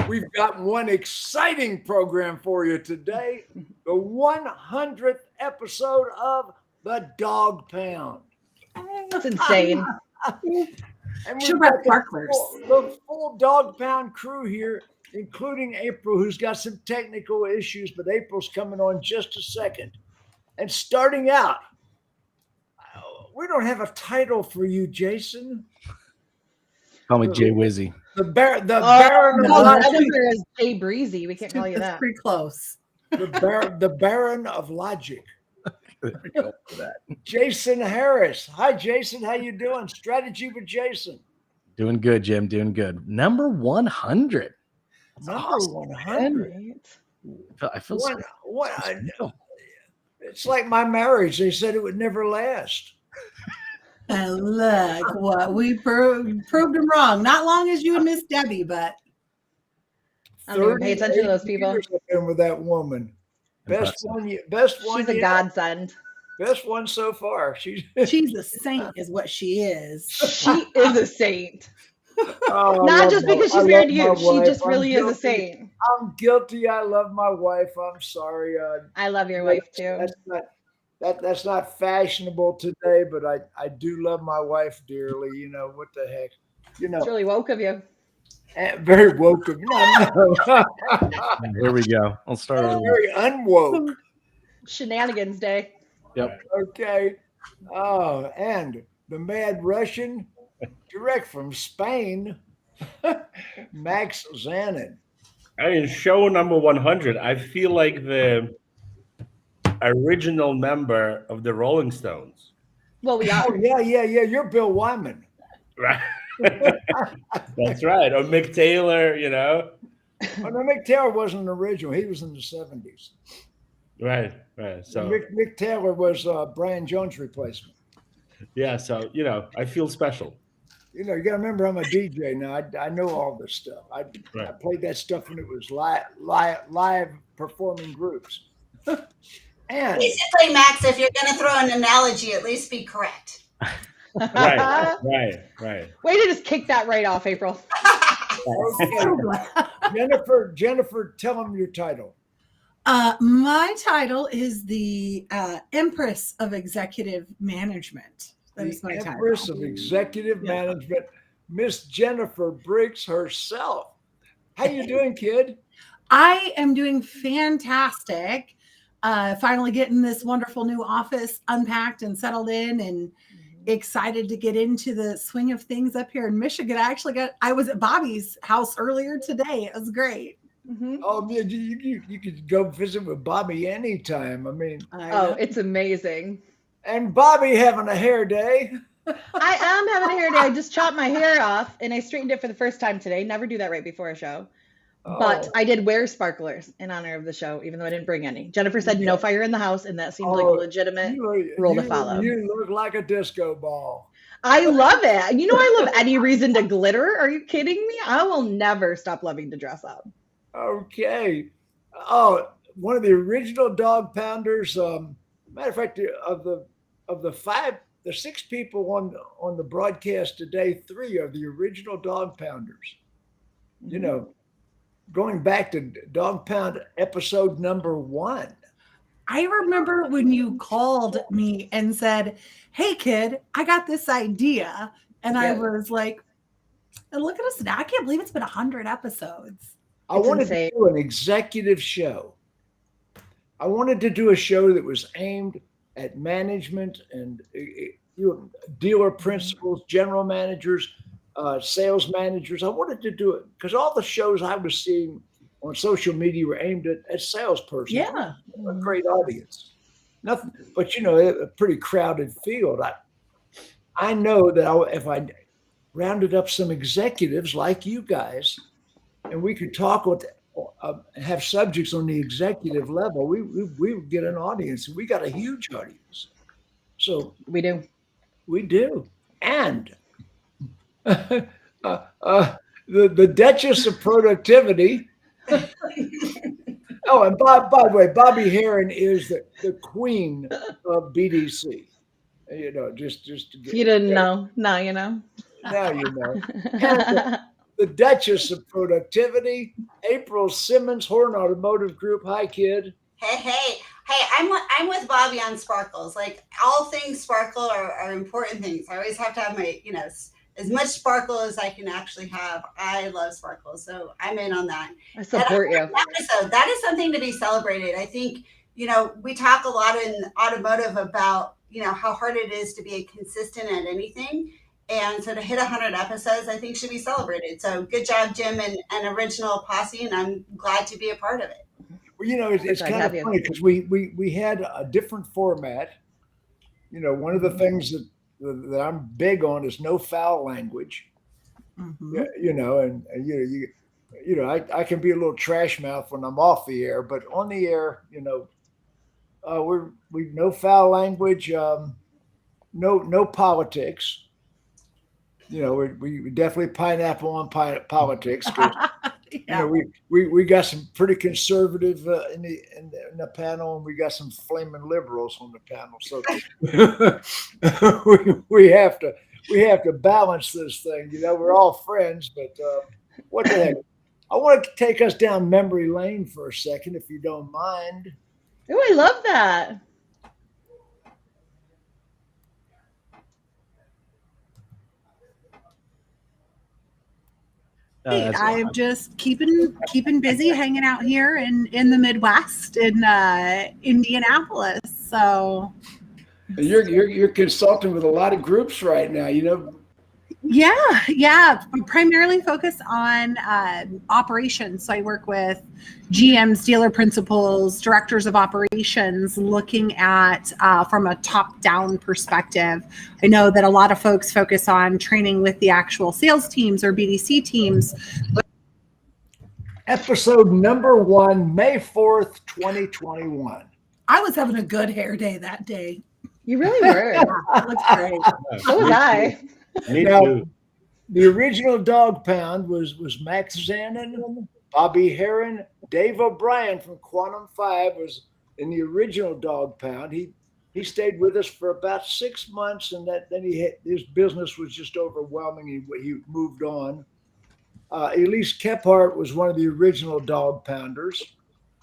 We've got one exciting program for you today. The 100th episode of the Dawg Pound. That's insane. And we've got the full Dawg Pound crew here, including April, who's got some technical issues, but April's coming on just a second. And starting out, we don't have a title for you, Jason. Call me Jay Wizzy. The Baron of Logic. Is Jay Breezy. We can't call you that. That's pretty close. The Baron of Logic. There we go for that. Jason Harris. Hi, Jason. How you doing? Strategy with Jason. Doing good, Jim. Doing good. Number 100. Number awesome, 100. I feel so it's like my marriage. They said it would never last. And look what we proved them wrong. Not long as you and Miss Debbie, but I don't even pay attention to those people. I've been with that woman. Best one. She's a godsend. Best one so far. She's a saint, is what she is. She is a saint. Not just because she's married to you. She just really is a saint. I'm guilty. I love my wife. I'm sorry. I love your wife too. That's not fashionable today, but I do love my wife dearly. You know, what the heck? You know, it's really woke of you. Very woke of you. No. Here we go. I'll start. Very unwoke. Shenanigans day. Yep. Okay. Oh, and the Mad Russian, direct from Spain, Max Zanan. I mean, show number 100. I feel like the original member of the Rolling Stones. Well, we are. Oh, yeah. You're Bill Wyman. Right. That's right. Or Mick Taylor, you know. Oh, no, Mick Taylor wasn't an original. He was in the 70s. Right. So Mick Taylor was Brian Jones' replacement. Yeah, so, you know, I feel special. You know, you got to remember I'm a DJ now. I know all this stuff. I played that stuff when it was live performing groups. And basically, Max, if you're going to throw an analogy, at least be correct. Right. Way to just kick that right off, April. Okay. Jennifer, tell them your title. My title is the Empress of Executive Management. That is my title. Empress of Executive Management, Miss Jennifer Briggs herself. How you doing, kid? I am doing fantastic. Finally getting this wonderful new office unpacked and settled in, and excited to get into the swing of things up here in Michigan. I was at Bobbie's house earlier today. It was great. Mm-hmm. Oh, man, you could go visit with Bobbie anytime. I mean, it's amazing. And Bobbie having a hair day. I am having a hair day. I just chopped my hair off and I straightened it for the first time today. Never do that right before a show. But I did wear sparklers in honor of the show, even though I didn't bring any. Jennifer said no fire in the house, and that seemed like a legitimate rule to follow. You look like a disco ball. I love it. You know, I love any reason to glitter. Are you kidding me? I will never stop loving to dress up. Okay. Oh, one of the original Dawg Pounders. Matter of fact, of the 6 people on the broadcast today, 3 are the original Dawg Pounders. Mm-hmm. You know, going back to Dawg Pound episode number 1. I remember when you called me and said, "Hey, kid, I got this idea," and I was like, "And look at us now! I can't believe it's been 100 episodes." I wanted to do an executive show. I wanted to do a show that was aimed at management and dealer principals, general managers, sales managers. I wanted to do it because all the shows I was seeing on social media were aimed at salespersons. Yeah. A great audience. Nothing, but you know, a pretty crowded field. I know that if I rounded up some executives like you guys, and we could talk with, have subjects on the executive level, we would get an audience. We got a huge audience. So we do. And the Duchess of Productivity. Oh, and by the way, Bobbie Herron is the queen of BDC. You know, just to get, you didn't know. Now you know. Now you know. And the Duchess of Productivity, April Simmons, Horn Automotive Group. Hi, kid. Hey, I'm with Bobbie on sparkles. Like all things sparkle are important things. I always have to have my, as much sparkle as I can actually have. I love sparkle, so I'm in on that. I support you. Episode, that is something to be celebrated. I think, we talk a lot in automotive about, how hard it is to be consistent at anything. And so to hit 100 episodes, I think should be celebrated. So good job, Jim and original Posse, and I'm glad to be a part of it. Well, it's kind of funny because we had a different format. One of the things that I'm big on is no foul language. Mm-hmm. I can be a little trash mouth when I'm off the air, but on the air, we no foul language, no politics. We definitely pineapple on politics. Yeah. We got some pretty conservative in the panel, and we got some flaming liberals on the panel. So we have to balance this thing. We're all friends, but what the heck? I want to take us down memory lane for a second, if you don't mind. Oh, I love that. I'm just keeping busy, hanging out here in the Midwest in Indianapolis. So you're consulting with a lot of groups right now, Yeah. Primarily focused on operations. So I work with GMs, dealer principals, directors of operations, looking at from a top-down perspective. I know that a lot of folks focus on training with the actual sales teams or BDC teams. Episode number 1, May 4th, 2021. I was having a good hair day that day. You really were. That looks great. So was I. Me now, too. The original Dawg Pound was Max Zanan, Bobbie Herron, Dave O'Brien from Quantum 5 was in the original Dawg Pound. He stayed with us for about 6 months, and then his business was just overwhelming. He moved on. Elise Kephart was one of the original Dawg Pounders,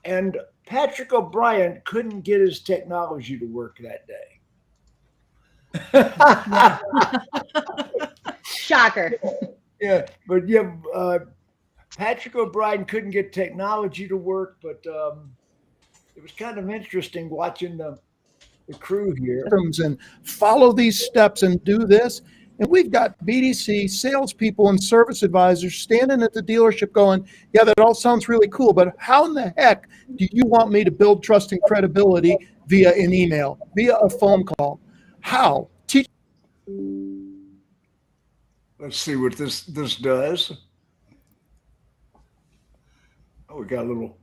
and Patrick O'Brien couldn't get his technology to work that day. Shocker. Yeah, but Patrick O'Brien couldn't get technology to work, but it was kind of interesting watching the crew here. And follow these steps and do this. And we've got BDC salespeople and service advisors standing at the dealership going, yeah, that all sounds really cool, but how in the heck do you want me to build trust and credibility via an email, via a phone call? How? Teach. Let's see what this does. Oh, we got a little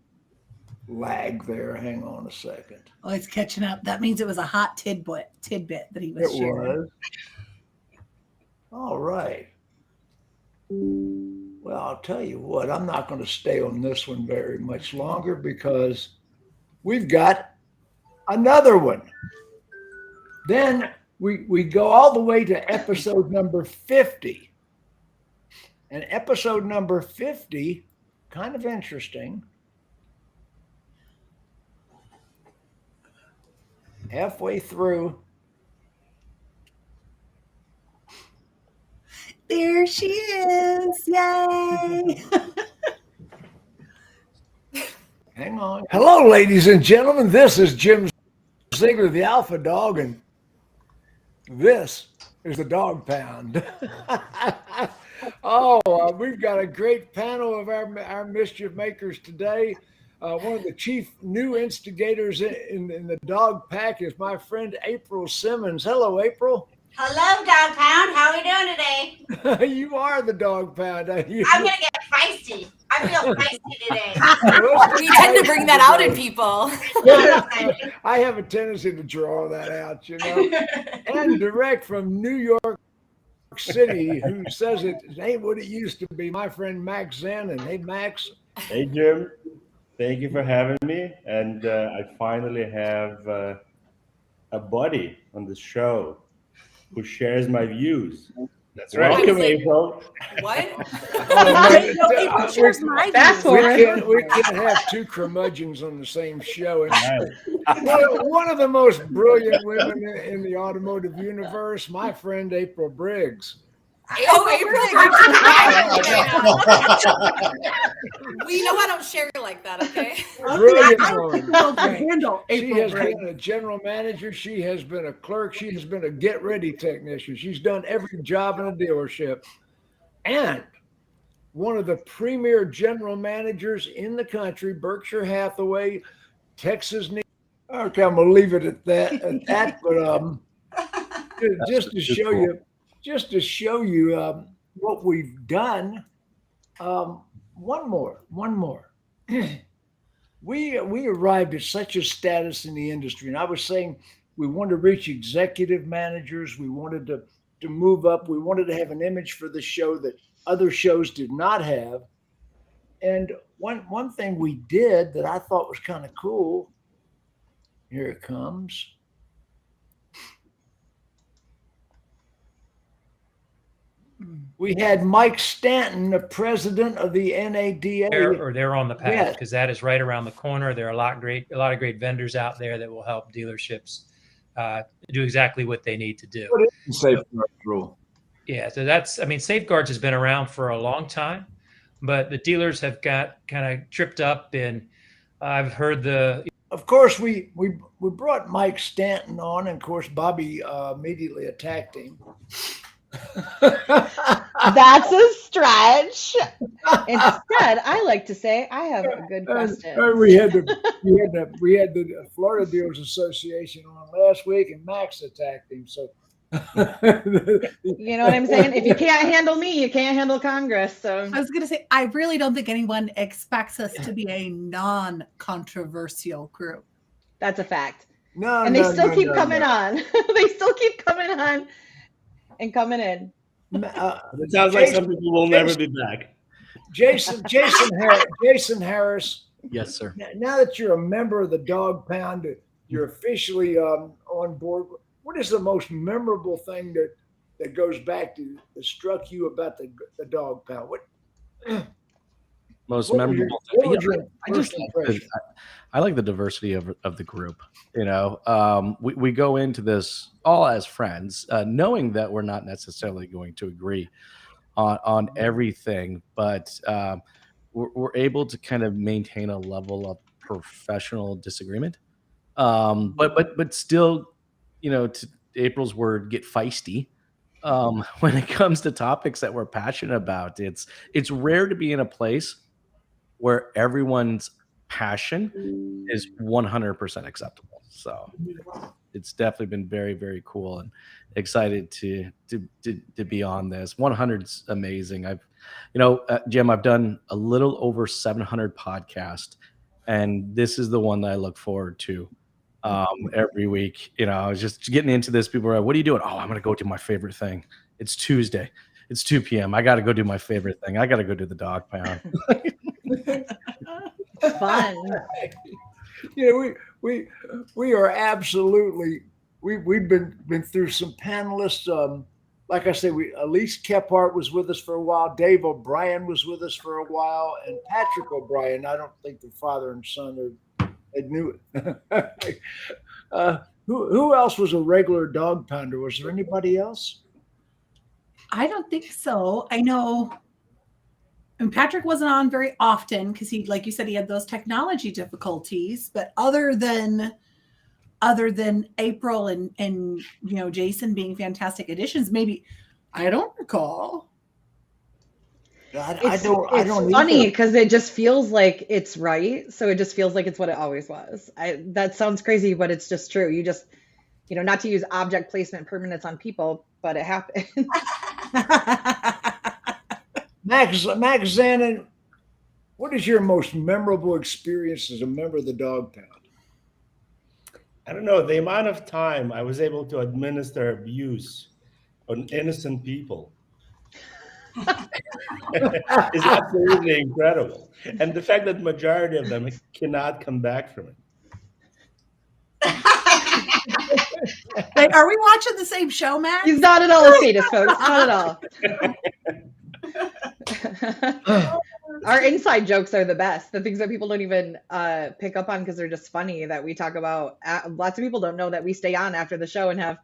lag there. Hang on a second. Oh, it's catching up. That means it was a hot tidbit that he was sharing. Was. All right. Well, I'll tell you what, I'm not going to stay on this one very much longer because we've got another one. Then we go all the way to episode number 50. And episode number 50, kind of interesting. Halfway through. There she is. Yay. Hang on. Hello, ladies and gentlemen. This is Jim Ziegler, the Alpha Dog, and this is the Dawg Pound. We've got a great panel of our mischief makers today. One of the chief new instigators in the dog pack is my friend April Simmons. Hello, April. Hello, Dawg Pound. How are we doing today? You are the Dawg Pound. I'm going to get feisty. I feel feisty today. We tend to bring that out in people. I have a tendency to draw that out, And direct from New York City, who says it ain't what it used to be, my friend Max Zanan. Hey, Max. Hey, Jim. Thank you for having me. And I finally have a buddy on the show who shares my views. That's right. I was Welcome, like, April. What? No, April shares my Fast view. forward. We can't have two curmudgeons on the same show. And Right. one of the most brilliant women in the automotive universe, my friend April Briggs. Oh, April. We know I don't share like that, okay? Brilliant I woman. don't think we'll handle She April has Briggs. been a general manager. She has been a clerk. She has been a get-ready technician. She's done every job in a dealership. And one of the premier general managers in the country, Berkshire Hathaway, Texas. Okay, I'm gonna leave it at that. But just to show you what we've done. One more. We arrived at such a status in the industry, and I was saying we wanted to reach executive managers. We wanted to move up. We wanted to have an image for the show that other shows did not have. And one thing we did that I thought was kind of cool. Here it comes. We had Mike Stanton, the president of the NADA. They're on the path Yes. because that is right around the corner. There are a lot of great vendors out there that will help dealerships do exactly what they need to do. What is the safeguard rule? Yeah, so Safeguards has been around for a long time, but the dealers have got kind of tripped up, and I've heard Of course, we brought Mike Stanton on, and of course, Bobbie immediately attacked him. That's a stretch. Instead, I like to say I have a good question. We had the Florida Dealers Association on last week, and Max attacked him. So You know what I'm saying? If you can't handle me, you can't handle Congress. So I was going to say, I really don't think anyone expects us to be a non-controversial group. that's a fact. No, And they no, still no, keep no, coming no. on. They still keep coming on and coming in. It sounds like some people will never be back. Jason Harris. Yes, sir. Now that you're a member of the Dawg Pound, you're officially on board. What is the most memorable thing that goes back to that struck you about the Dawg Pound? Most What was memorable your- thing. what was your I just first like impression? I like the diversity of the group. You know, we go into this all as friends, knowing that we're not necessarily going to agree on everything, but we're able to kind of maintain a level of professional disagreement. But still, you know, to April's word, get feisty. When it comes to topics that we're passionate about, it's rare to be in a place where everyone's passion is 100% acceptable. So it's definitely been very, very cool, and excited to be on this. 100's amazing. Jim, I've done a little over 700 podcasts, and this is the one that I look forward to every week. You know, I was just getting into this. People are like, "What are you doing?" "Oh, I'm going to go do my favorite thing. It's Tuesday. It's 2 p.m. I got to go do my favorite thing. I got to go do the Dawg Pound." Fun. You know, we are absolutely we've been through some panelists. Like I say, Elise Kephart was with us for a while. Dave O'Brien was with us for a while, and Patrick O'Brien. I don't think the father and son they knew it. Who else was a regular Dawg Pounder? Was there anybody else? I don't think so. I know, and Patrick wasn't on very often because he, like you said, he had those technology difficulties. But other than April and Jason being fantastic additions, maybe I don't recall. I don't funny either. because it just feels like it's right. So it just feels like it's what it always was. That sounds crazy, but it's just true. You just, not to use object placement permanence on people, but it happened. Max Zanan, what is your most memorable experience as a member of the Dawg Pound? I don't know, the amount of time I was able to administer abuse on innocent people is absolutely incredible. And the fact that majority of them cannot come back from it. Like, are we watching the same show, Matt? He's not at all a sadist, folks. Not at all. Our inside jokes are the best. The things that people don't even pick up on because they're just funny that we talk about. Lots of people don't know that we stay on after the show and have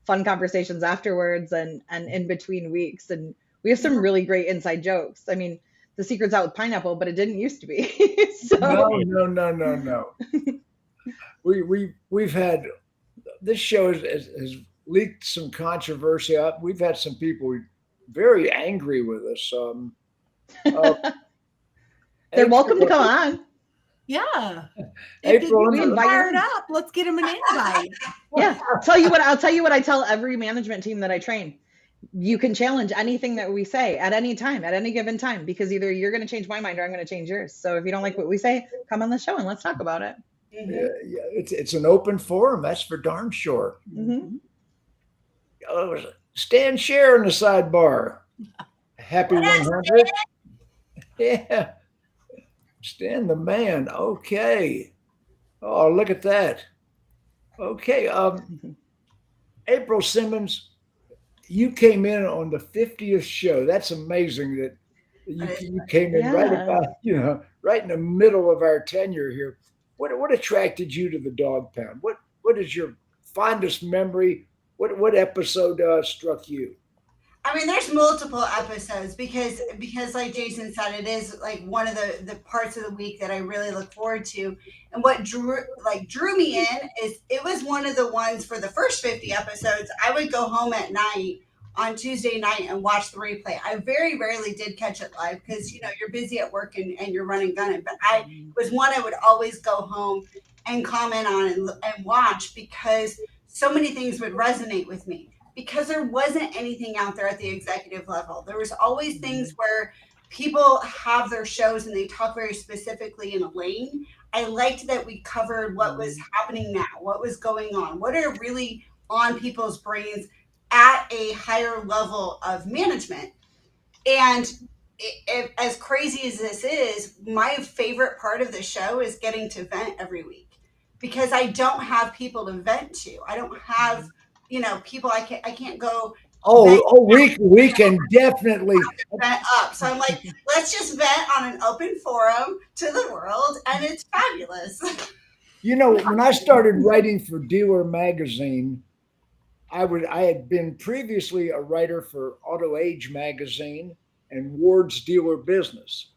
fun conversations afterwards and in between weeks. And we have some really great inside jokes. I mean, the secret's out with pineapple, but it didn't used to be. So No. We've had, this show has leaked some controversy up. We've had some people very angry with us. they're welcome to come on. Yeah. April, If we fired up, let's get him an invite. Yeah. I'll tell you what I tell every management team that I train. You can challenge anything that we say at any time, at any given time, because either you're going to change my mind or I'm going to change yours. So if you don't like what we say, come on the show and let's talk about it. Yeah, it's an open forum. That's for darn sure. Mm-hmm. Stan Share in the sidebar. Happy 100. Yeah. Stan the man. Okay. Oh, look at that. Okay. April Simmons, you came in on the 50th show. That's amazing that you came in right about, right in the middle of our tenure here. What attracted you to the Dawg Pound? What is your fondest memory? What episode struck you? I mean, there's multiple episodes because like Jason said, it is like one of the parts of the week that I really look forward to. And what drew me in is it was one of the ones for the first 50 episodes. I would go home at night on Tuesday night and watch the replay. I very rarely did catch it live because, you're busy at work and you're running gunning. But I was one I would always go home and comment on and watch because so many things would resonate with me. Because there wasn't anything out there at the executive level. There was always things where people have their shows and they talk very specifically in a lane. I liked that we covered what was happening now, what was going on, what are really on people's brains at a higher level of management. And as crazy as this is, my favorite part of the show is getting to vent every week because I don't have people to vent to. I don't have people I can't go. We can definitely vent up. So I'm like, let's just vent on an open forum to the world, and it's fabulous. When I started writing for Dealer Magazine, I had been previously a writer for Auto Age Magazine and Ward's Dealer Business,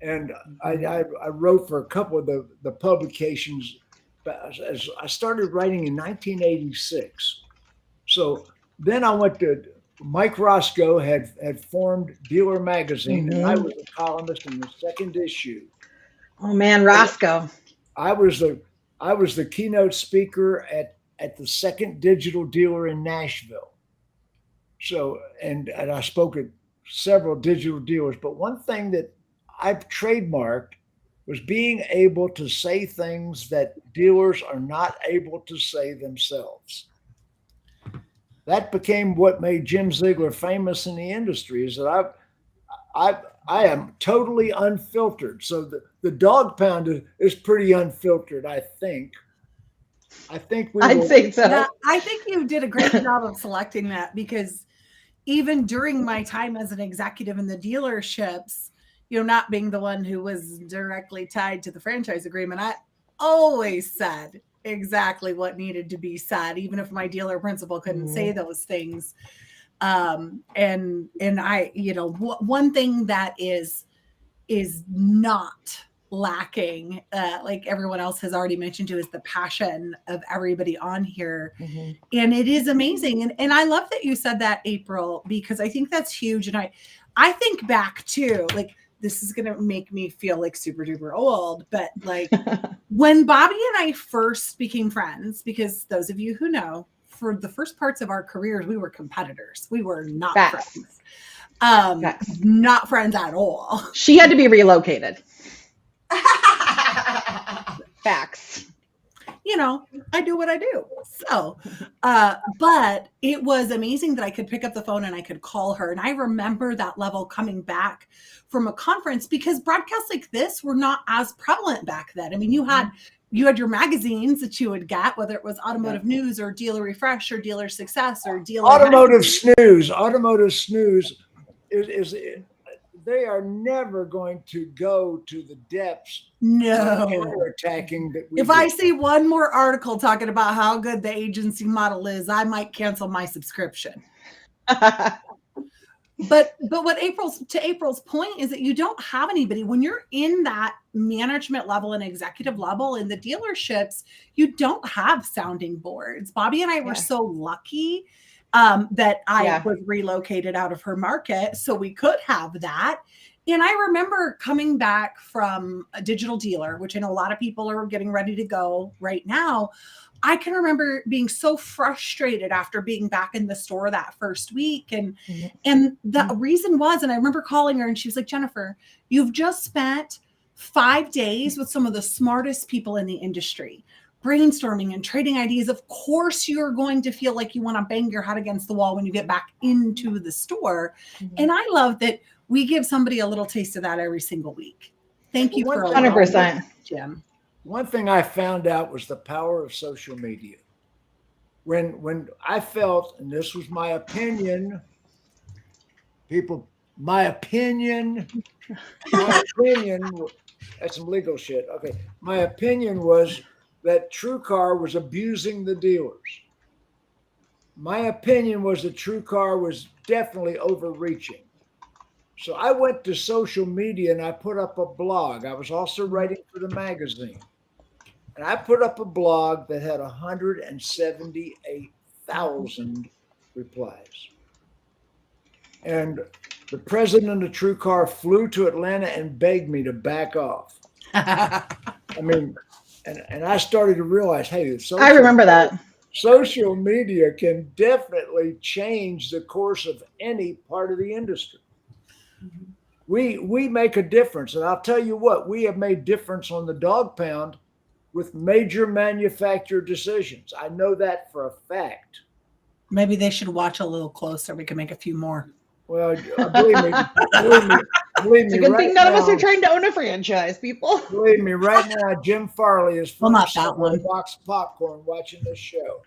and I wrote for a couple of the publications. As I started writing in 1986. So then I went to Mike Roscoe had formed Dealer Magazine, and I was a columnist in the second issue. Oh man, Roscoe! I was the keynote speaker at the second digital dealer in Nashville. So and I spoke at several digital dealers, but one thing that I've trademarked was being able to say things that dealers are not able to say themselves. That became what made Jim Ziegler famous in the industry, is that I am totally unfiltered. So the Dawg Pound is pretty unfiltered, I think. I'd say so. Yeah, I think you did a great job of selecting that because even during my time as an executive in the dealerships, not being the one who was directly tied to the franchise agreement, I always said exactly what needed to be said, even if my dealer principal couldn't say those things. And I, one thing that is not lacking, like everyone else has already mentioned too, is the passion of everybody on here. And it is amazing. And I love that you said that, April, because I think that's huge. And I think back to, like, this is going to make me feel like super duper old, but like when Bobbie and I first became friends, because those of you who know, for the first parts of our careers, we were competitors. We were not friends. Not friends at all. She had to be relocated. Facts. I do what I do. So, but it was amazing that I could pick up the phone and I could call her. And I remember that level coming back from a conference because broadcasts like this were not as prevalent back then. I mean, you had you had your magazines that you would get, whether it was Automotive News or Dealer Refresh or Dealer Success or Dealer Automotive Snooze. Automotive Snooze is they are never going to go to the depths of attacking that we If I see one more article talking about how good the agency model is, I might cancel my subscription. But what April's point is that you don't have anybody when you're in that management level and executive level in the dealerships. You don't have sounding boards. Bobbie and I were so lucky that I was relocated out of her market, so we could have that. And I remember coming back from a digital dealer, which I know a lot of people are getting ready to go right now. I can remember being so frustrated after being back in the store that first week. And the reason was, and I remember calling her and she was like, Jennifer, you've just spent 5 days with some of the smartest people in the industry, brainstorming and trading ideas. Of course, you're going to feel like you want to bang your head against the wall when you get back into the store. And I love that we give somebody a little taste of that every single week. Thank you for 100%, Jim. One thing I found out was the power of social media. When I felt, and this was my opinion, my opinion, that's some legal shit. Okay. My opinion was that TrueCar was abusing the dealers. My opinion was that TrueCar was definitely overreaching. So I went to social media and I put up a blog. I was also writing for the magazine. And I put up a blog that had 178,000 replies. And the president of TrueCar flew to Atlanta and begged me to back off. I mean, and I started to realize, hey, I remember that. Social media can definitely change the course of any part of the industry. We make a difference. And I'll tell you what, we have made difference on the Dawg Pound with major manufacturer decisions. I know that for a fact. Maybe they should watch a little closer. We can make a few more. Well, believe me, it's a good thing none of us are trying to own a franchise, people. Believe me, right now, Jim Farley is well, not that one. A box of popcorn watching this show.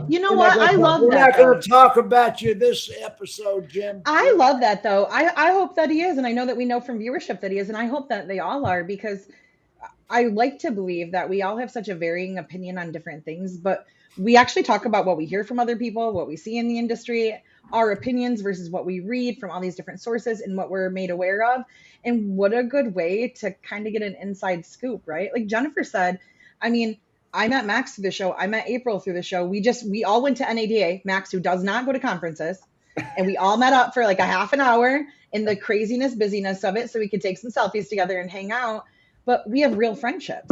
You know what? I love that. We're not going to talk about you this episode, Jim. I love that, though. I hope that he is. And I know that we know from viewership that he is. And I hope that they all are, because I like to believe that we all have such a varying opinion on different things. But we actually talk about what we hear from other people, what we see in the industry, our opinions versus what we read from all these different sources and what we're made aware of. And what a good way to kind of get an inside scoop, right? Like Jennifer said, I mean, I met Max through the show. I met April through the show. We all went to NADA, Max, who does not go to conferences. And we all met up for like a half an hour in the craziness, busyness of it so we could take some selfies together and hang out. But we have real friendships.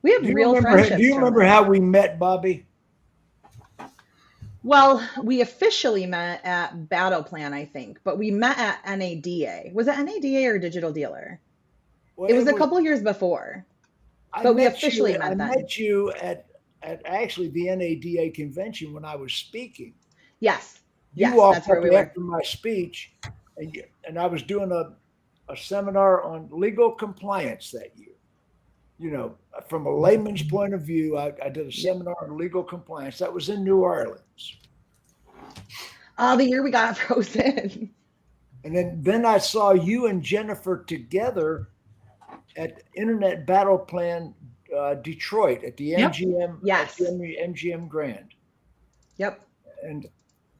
We have real friendships. Do you remember how we met, Bobbie? Well, we officially met at Battle Plan, I think. But we met at NADA. Was it NADA or Digital Dealer? Well, it was a couple years before. But we officially met then. I met you at actually the NADA convention when I was speaking. Yes. You walked up after my speech, and I was doing a seminar on legal compliance that year. You know, from a layman's point of view, I did a seminar on legal compliance. That was in New Orleans. Oh, the year we got frozen. And then I saw you and Jennifer together at Internet Battle Plan Detroit at the MGM, yes, at the MGM Grand. Yep. And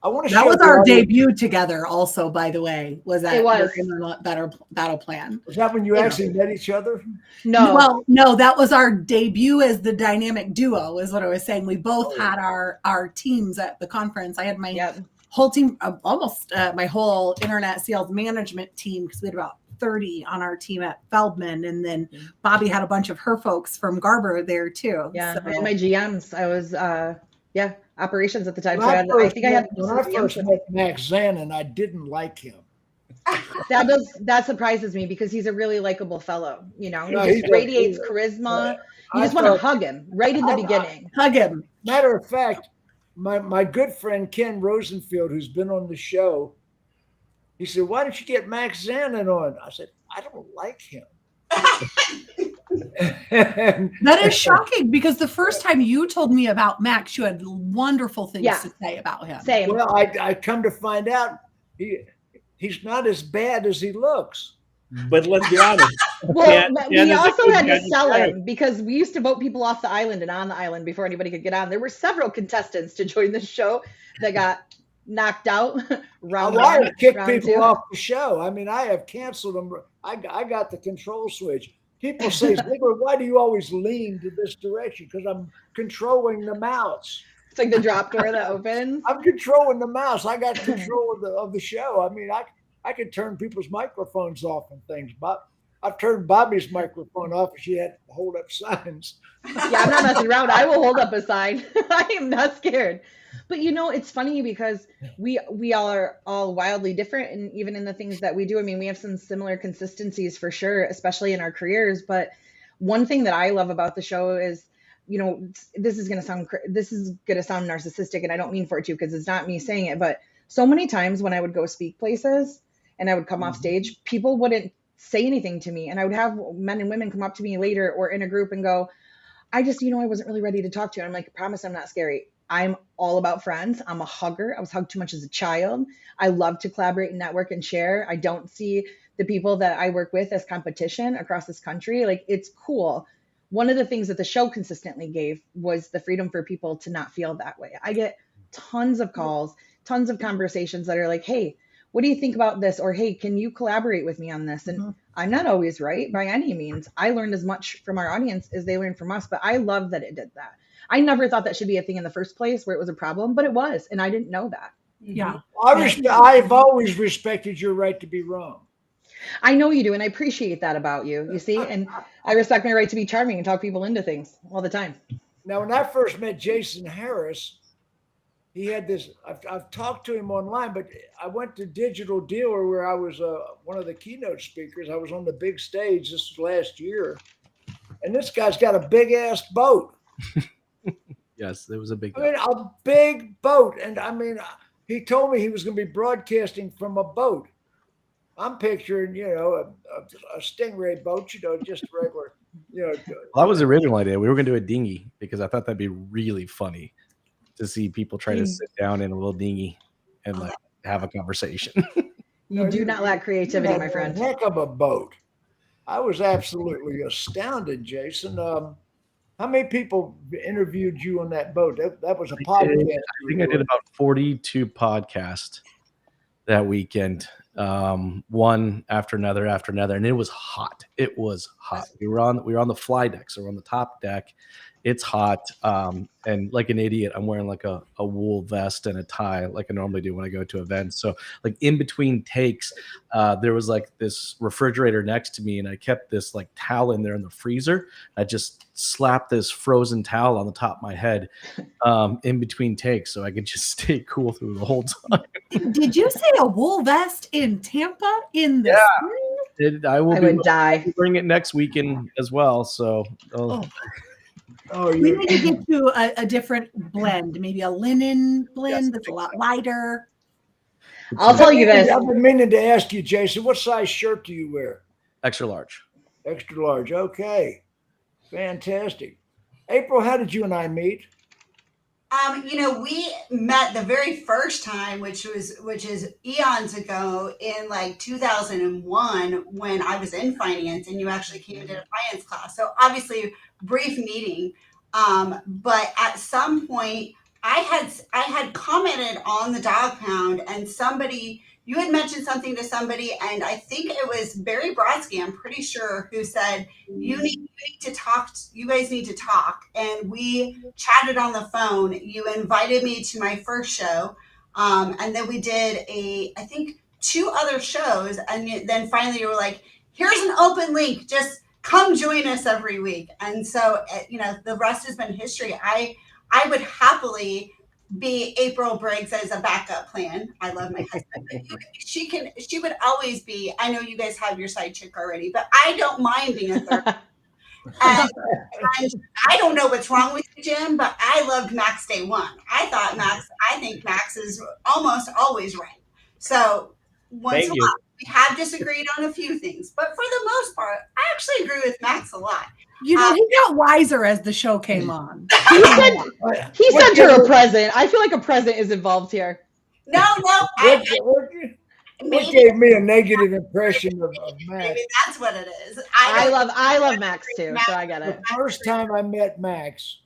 I want to. That was our debut together, also. By the way, was that Internet Battle Plan? Was that when you actually met each other? No. Well, no, that was our debut as the dynamic duo. Is what I was saying. We both had our teams at the conference. I had my whole team, almost my whole internet sales management team, because we had about 30 on our team at Feldman, and then Bobbie had a bunch of her folks from Garber there too. Yeah, so. I had my GMs. I was operations at the time. When I first met Max Zanan, I didn't like him. That surprises me because he's a really likable fellow. You know, he just radiates charisma. You just want to hug him right in the beginning. Hug him. Matter of fact, my good friend Ken Rosenfield, who's been on the show, he said, "Why don't you get Max Zanan on?" I said, "I don't like him." That is shocking because the first time you told me about Max, you had wonderful things to say about him. Same. Well, I come to find out he's not as bad as he looks. But let's be honest. Well, we is a also good had to guy. sell him because we used to vote people off the island and on the island before anybody could get on. There were several contestants to join the show that got knocked out. Round I one, have kicked round people two. off the show. I mean, I have canceled them. I got the control switch. People say, Ziegler, why do you always lean to this direction? Because I'm controlling the mouse. It's like the drop door that opens. I'm controlling the mouse. I got control of the show. I mean, I could turn people's microphones off and things. But I've turned Bobbie's microphone off and she had to hold up signs. Yeah, I'm not messing around. I will hold up a sign. I am not scared. But you know, it's funny because we all are all wildly different, and even in the things that we do. I mean, we have some similar consistencies for sure, especially in our careers. But one thing that I love about the show is, you know, this is gonna sound narcissistic, and I don't mean for it to, because it's not me saying it. But so many times when I would go speak places and I would come off stage, people wouldn't say anything to me, and I would have men and women come up to me later or in a group and go, I wasn't really ready to talk to you. And I'm like, I promise I'm not scary. I'm all about friends. I'm a hugger. I was hugged too much as a child. I love to collaborate and network and share. I don't see the people that I work with as competition across this country. Like, it's cool. One of the things that the show consistently gave was the freedom for people to not feel that way. I get tons of calls, tons of conversations that are like, hey, what do you think about this? Or, hey, can you collaborate with me on this? And I'm not always right by any means. I learned as much from our audience as they learned from us, but I love that it did that. I never thought that should be a thing in the first place where it was a problem, but it was, and I didn't know that. Yeah. I've always respected your right to be wrong. I know you do, and I appreciate that about you, you see? And I respect my right to be charming and talk people into things all the time. Now, when I first met Jason Harris, he had this, I've talked to him online, but I went to Digital Dealer where I was one of the keynote speakers. I was on the big stage this last year, and this guy's got a big-ass boat. Yes, there was a big. I mean, a big boat, and I mean, he told me he was going to be broadcasting from a boat. I'm picturing, you know, a stingray boat, you know, just regular, you know. Well, that was the original idea. We were going to do a dinghy because I thought that'd be really funny to see people try to sit down in a little dinghy and like have a conversation. You do not lack creativity, my friend. Heck of a boat. I was absolutely astounded, Jason. How many people interviewed you on that boat? That was a podcast. I think I did about 42 podcasts that weekend, one after another, and it was hot. It was hot. We were on the fly deck, so we're on the top deck. It's hot, and like an idiot, I'm wearing like a wool vest and a tie like I normally do when I go to events. So like in between takes, there was like this refrigerator next to me, and I kept this like towel in there in the freezer. I just slapped this frozen towel on the top of my head in between takes so I could just stay cool through the whole time. Did you say a wool vest in Tampa in the spring? I would die. Bring it next weekend as well. So. We need to get to a different blend, maybe a linen blend that's a lot lighter. I'll tell you this. I've been meaning to ask you, Jason, what size shirt do you wear? Extra large. Extra large. Okay. Fantastic. April, how did you and I meet? You know, we met the very first time, which is eons ago in like 2001 when I was in finance and you actually came and did a finance class. So obviously brief meeting. But at some point I had commented on the Dawg Pound and you had mentioned something to somebody, and I think it was Barry Brodsky, I'm pretty sure, who said, you need to talk, you guys need to talk. And we chatted on the phone. You invited me to my first show. And then we did I think 2 other shows. And then finally you were like, here's an open link. Just come join us every week. And so, you know, the rest has been history. I would happily be April Briggs as a backup plan. I love my husband. She would always be, I know you guys have your side chick already, but I don't mind being a third. And I don't know what's wrong with you, Jim, but I loved Max day one. I think Max is almost always right. So once in a while. We have disagreed on a few things, but for the most part, I actually agree with Max a lot. You know, he got wiser as the show came on. He sent her a present. I feel like a present is involved here. No. What gave me a negative impression of Max? Maybe that's what it is. I love Max too, so I get it. The first time I met Max,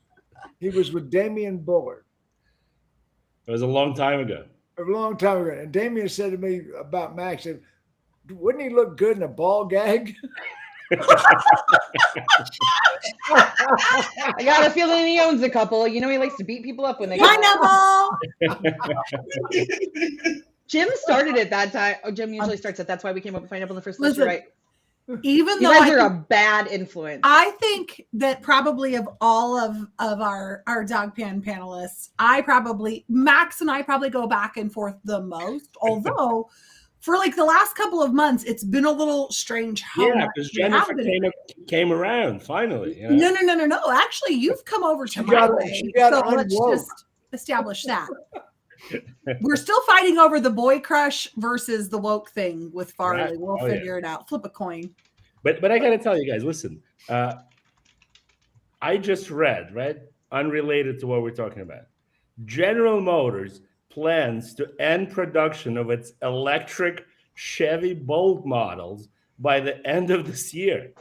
he was with Damian Bullard. It was a long time ago. A long time ago. And Damian said to me about Max, said, wouldn't he look good in a ball gag? I got a feeling he owns a couple. You know, he likes to beat people up when they Pineapple. Jim started it that time. Oh, Jim usually starts it. That's why we came up with pineapple in the first place. Listen, Right. Even You though guys are a bad influence. I think that probably of all of our Dawg Pound panelists, Max and I probably go back and forth the most. Although for like the last couple of months, it's been a little strange how much because we have Jennifer been. came around finally. You know? No. Actually, you've come over to my got way. so let's unwoke. just establish that. We're still fighting over the boy crush versus the woke thing with Farley. Right. We'll figure it out. Flip a coin. But I gotta tell you guys, listen. I just read, right, unrelated to what we're talking about. General Motors plans to end production of its electric Chevy Bolt models by the end of this year.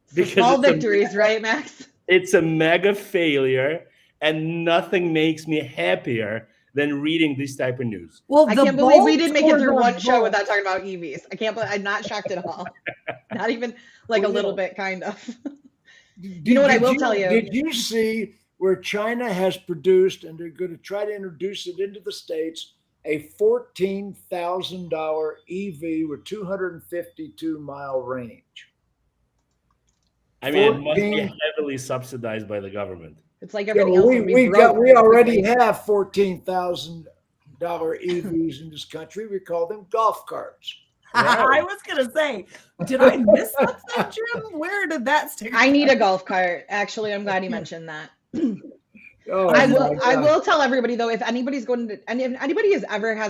Small victories, right, Max? It's a mega failure, and nothing makes me happier than reading this type of news. Well, I can't believe we didn't make it through one show without talking about EVs. I can't believe I'm not shocked at all. Not even like a little bit, kind of. You know what I will tell you? Did you see where China has produced, and they're going to try to introduce it into the States, a $14,000 EV with 252-mile range? I mean, it must be heavily subsidized by the government. It's like everything else. We already have $14,000 EVs in this country. We call them golf carts. I was gonna say, did I miss something, Jim? Where did that stick? I need a golf cart. Actually, I'm glad you mentioned that. Oh, I will tell everybody though, if anybody's going to, and if anybody has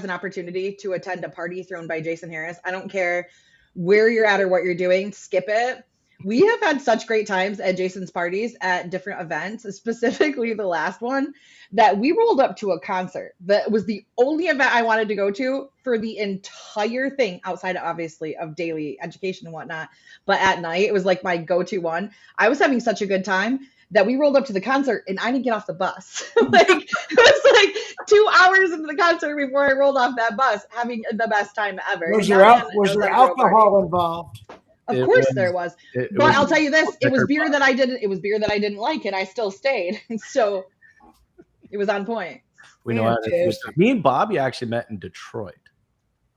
an opportunity to attend a party thrown by Jason Harris, I don't care where you're at or what you're doing, skip it. We have had such great times at Jason's parties at different events, specifically the last one, that we rolled up to a concert that was the only event I wanted to go to for the entire thing, outside obviously of daily education and whatnot. But at night, it was like my go-to one. I was having such a good time that we rolled up to the concert and I didn't get off the bus. Like it was like 2 hours into the concert before I rolled off that bus, having the best time ever. Was there alcohol involved? Of course there was. But I'll tell you this, it was beer that I didn't like, and I still stayed. So it was on point. We know me and Bobbie actually met in Detroit.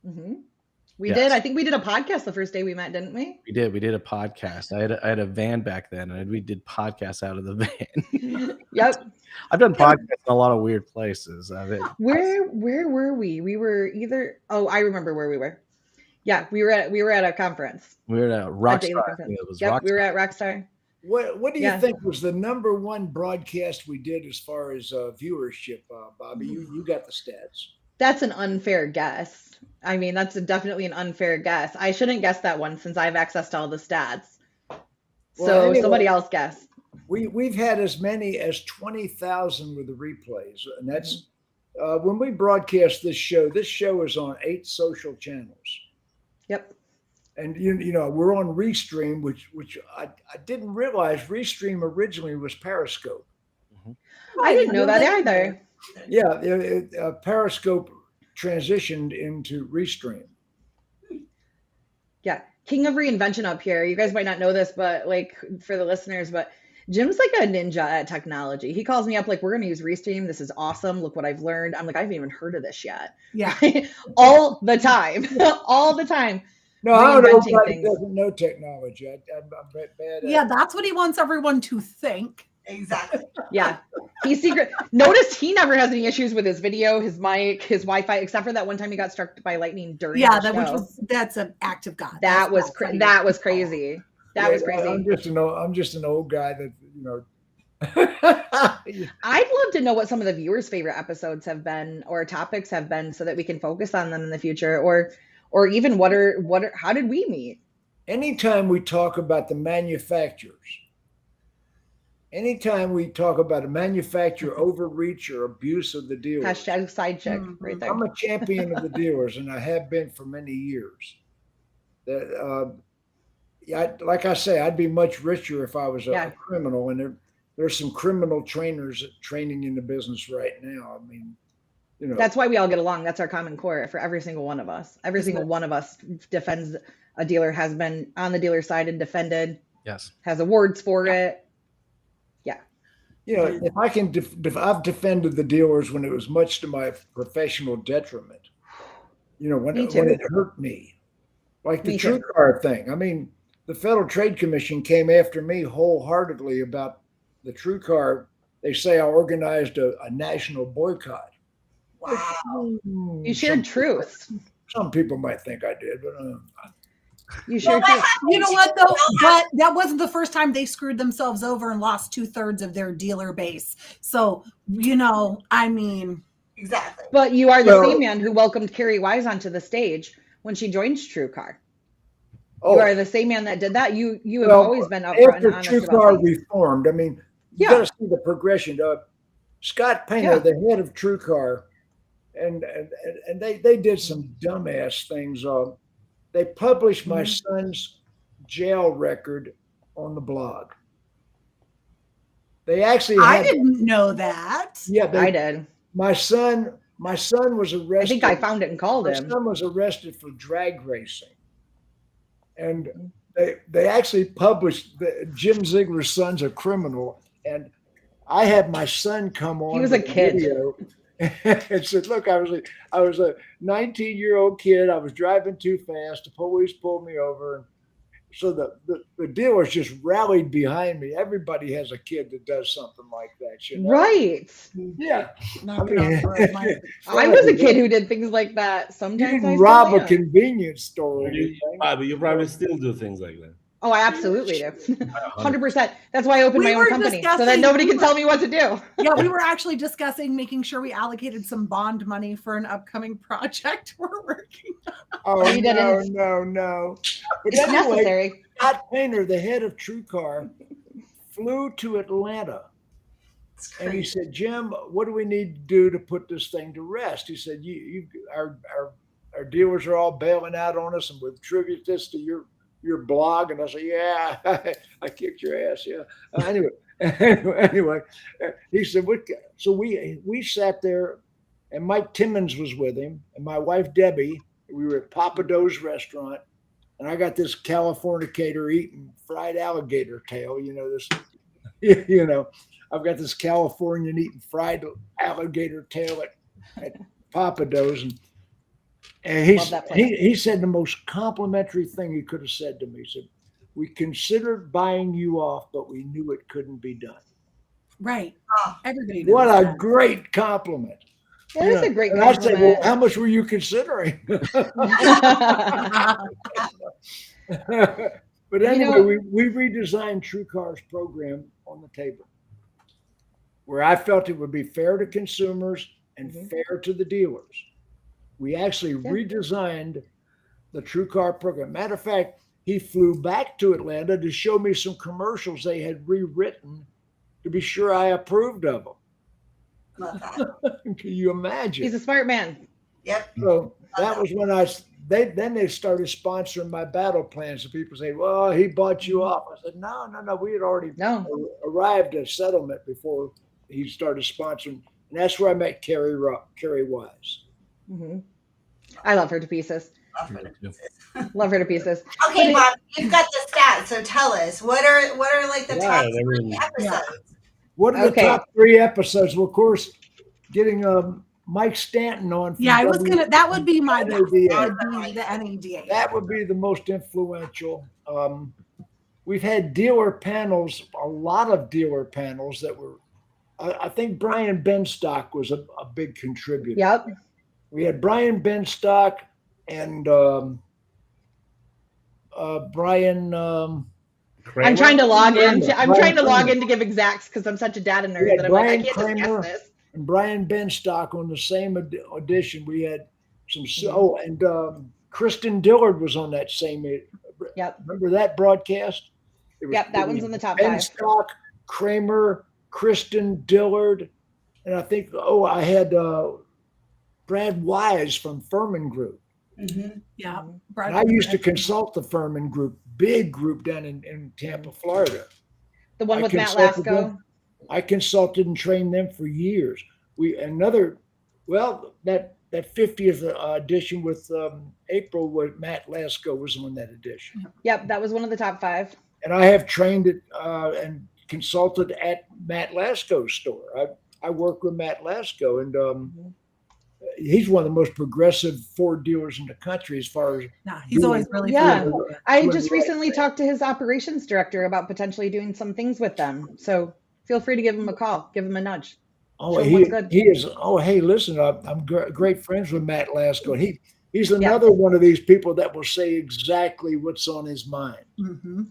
Mm-hmm. We did. I think we did a podcast the first day we met, didn't we? We did. We did a podcast. I had a van back then, and we did podcasts out of the van. Yep. I've done podcasts in a lot of weird places. Where were we? We were either. Oh, I remember where we were. Yeah, we were at a conference. We were at Rockstar. We were at Rockstar. What do you think was the number one broadcast we did as far as viewership, Bobbie? You got the stats. That's an unfair guess. I mean, that's definitely an unfair guess. I shouldn't guess that one since I have access to all the stats. So anyway, somebody else guess. We've had as many as 20,000 with the replays, and that's when we broadcast this show. This show is on 8 social channels. Yep. And you know we're on Restream, which I didn't realize Restream originally was Periscope. Mm-hmm. I didn't know that either. Yeah, Periscope transitioned into Restream. Yeah, king of reinvention up here. You guys might not know this, but like for the listeners, but Jim's like a ninja at technology. He calls me up like, we're going to use Restream. This is awesome. Look what I've learned. I'm like, I haven't even heard of this yet. Yeah. All the time. All the time. No, I don't know. He doesn't know technology. I'm bad at it. That's what he wants everyone to think. Exactly. Yeah. He's secret. Notice he never has any issues with his video, his mic, his Wi-Fi, except for that one time he got struck by lightning during the show. That's an act of God. That was crazy. That was crazy. I'm just an old guy that, you know. I'd love to know what some of the viewers' favorite episodes have been or topics have been so that we can focus on them in the future, or or even how did we meet? Anytime we talk about the manufacturers, anytime we talk about a manufacturer overreach or abuse of the dealers, Hashtag side chick right there. I'm a champion of the dealers, and I have been for many years. That, like I say, I'd be much richer if I was a criminal, and there's some criminal trainers training in the business right now. I mean, you know, that's why we all get along. That's our common core for every single one of us. Every single one of us defends a dealer, has been on the dealer side and defended. Yes. Has awards for it. Yeah. You know, if I can, I've defended the dealers when it was much to my professional detriment. You know, when it hurt me, like the True Car thing. I mean, the Federal Trade Commission came after me wholeheartedly about the True Car. They say I organized a national boycott. Wow. You shared truth. Some people might think I did, but you shared truth. You know what though? But that wasn't the first time they screwed themselves over and lost 2/3 of their dealer base. So, you know, I mean. Exactly. But you are the same man who welcomed Carrie Wise onto the stage when she joined True Car. You are the same man that did that. You have always been upfront and honest True about Car things. reformed. I mean, you got to see the progression. Scott Painter, the head of True Car, and they did some dumbass things. They published my son's jail record on the blog. They actually I didn't know that. Yeah, I did. My son was arrested. I think I found it and called him. My son was arrested for drag racing. And they actually published Jim Ziegler's son's a criminal. And I had my son come on. He was a kid. Video and said, look, I was a 19-year-old kid. I was driving too fast. The police pulled me over. So the dealers just rallied behind me. Everybody has a kid that does something like that, you know? Right. Yeah. I was a kid who did things like that. Sometimes you didn't rob a convenience store. But you probably still do things like that. Oh, I absolutely do. 100%. That's why I opened my own company, so that nobody can tell me what to do. Yeah, we were actually discussing making sure we allocated some bond money for an upcoming project we're working on. No. But it's necessary. Scott Painter, the head of True Car, flew to Atlanta. And he said, Jim, what do we need to do to put this thing to rest? He said, our dealers are all bailing out on us, and we attribute this to your blog. And I said, yeah, I kicked your ass. Yeah. Anyway, he said, so we sat there, and Mike Timmons was with him, and my wife, Debbie. We were at Papa Do's restaurant, and I got this Californicator eating fried alligator tail. You know, I've got this Californian eating fried alligator tail at Papa Do's. And he said the most complimentary thing he could have said to me. He said, we considered buying you off, but we knew it couldn't be done. Right. Everybody. What a great compliment. That is a great compliment. I said, well, how much were you considering? But anyway, we redesigned True Car's program on the table, where I felt it would be fair to consumers and fair to the dealers. We actually redesigned the True Car program. Matter of fact, he flew back to Atlanta to show me some commercials they had rewritten to be sure I approved of them. Love that. Can you imagine? He's a smart man. Yep. So that was when they started sponsoring my battle plans. And people say, well, he bought you off. I said, no. We had already arrived at a settlement before he started sponsoring. And that's where I met Carrie Wise. Mm-hmm. I love her to pieces. Love her to pieces. Okay, Bob, you've got the stats, so tell us what are like the top 3 episodes? What are the top 3 episodes? Well, of course, getting Mike Stanton on. Yeah, I was gonna. That would be my the NADA. That would be the most influential. We've had dealer panels, a lot of dealer panels that were. I think Brian Benstock was a big contributor. Yep. We had Brian Benstock and Brian. I'm trying to log in. I'm trying to log in to give exacts because I'm such a data nerd that I'm like, I can't just guess this. And Brian Benstock on the same edition. We had some. And Kristen Dillard was on that same. Yep. Remember that broadcast? It was Yep, that one's in the top Ben 5. Stock, Kramer, Kristen Dillard, and I think I had Brad Wise from Furman Group. Mm-hmm. Yeah. And I used to consult the Furman Group, big group down in Tampa, Florida. The one I with Matt consulted Lasco. them. I consulted and trained them for years. That 50th edition with April, where Matt Lasco was on that edition. Yep, that was one of the top 5. And I have trained it and consulted at Matt Lasco's store. I work with Matt Lasco, and he's one of the most progressive Ford dealers in the country as far as. No, he's always really I just recently talked to his operations director about potentially doing some things with them. So feel free to give him a call, give him a nudge. Oh, he is. Oh, hey, listen, I'm great friends with Matt Lasco. He's another one of these people that will say exactly what's on his mind. Mm-hmm.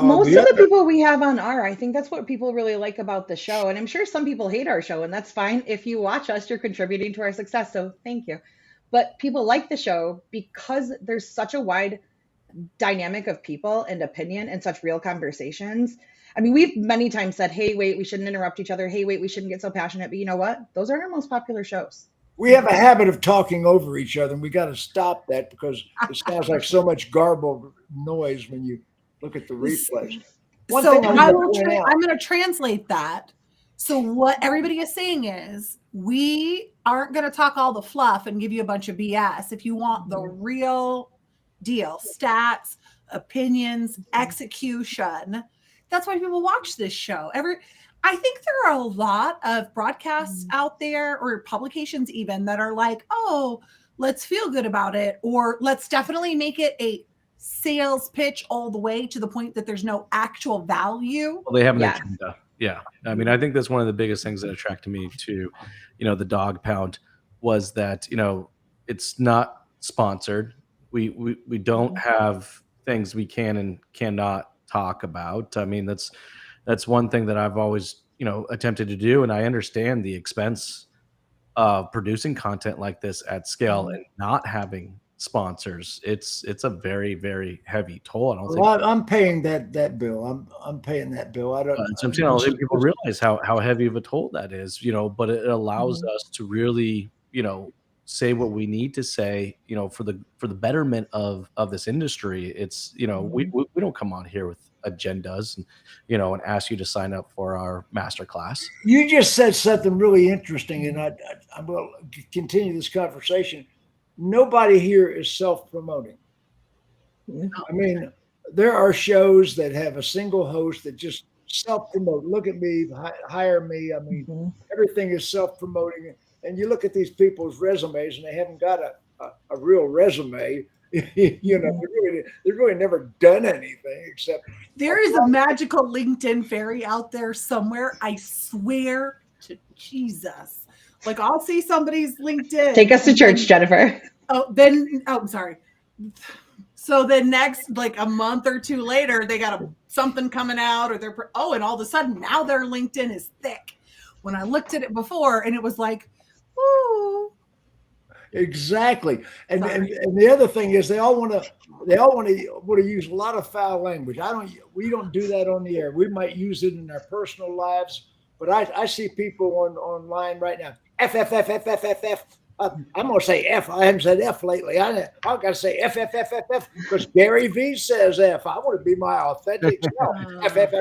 Most of the people we have on I think that's what people really like about the show. And I'm sure some people hate our show, and that's fine. If you watch us, you're contributing to our success. So thank you. But people like the show because there's such a wide dynamic of people and opinion and such real conversations. I mean, we've many times said, hey, wait, we shouldn't interrupt each other. Hey, wait, we shouldn't get so passionate. But you know what? Those are our most popular shows. We have a habit of talking over each other, and we got to stop that because it sounds like so much garbled noise when you look at the replays. So I'm going to translate that. So what everybody is saying is we aren't going to talk all the fluff and give you a bunch of BS. If you want the real deal, stats, opinions, execution, that's why people watch this show. I think there are a lot of broadcasts out there or publications even that are like, oh, let's feel good about it, or let's definitely make it a sales pitch all the way to the point that there's no actual value. Well, they have an agenda. Yeah. I mean, I think that's one of the biggest things that attracted me to, the Dawg Pound was that, it's not sponsored. We don't have things we can and cannot talk about. I mean, that's one thing that I've always, attempted to do. And I understand the expense of producing content like this at scale and not having sponsors. It's a very, very heavy toll. I'm paying that bill. I'm paying that bill. I don't think people realize how heavy of a toll that is, but it allows us to really, say what we need to say, for the betterment of this industry. It's, we don't come on here with agendas and, and ask you to sign up for our master class. You just said something really interesting, and I will continue this conversation. Nobody here is self-promoting. I mean, there are shows that have a single host that just self-promote. Look at me, hire me. I mean, everything is self-promoting. And you look at these people's resumes, and they haven't got a real resume. They've really never done anything except. There is a magical LinkedIn fairy out there somewhere. I swear to Jesus. Like, I'll see somebody's LinkedIn. Take us to church, Jennifer. I'm sorry. So then next, like a month or two later, they got something coming out, or and all of a sudden now their LinkedIn is thick. When I looked at it before, and it was like, ooh. Exactly. And the other thing is they all want to use a lot of foul language. We don't do that on the air. We might use it in our personal lives, but I see people online right now. F. I'm going to say F. I haven't said F lately. I've got to say F because Gary V says F. I want to be my authentic self. F.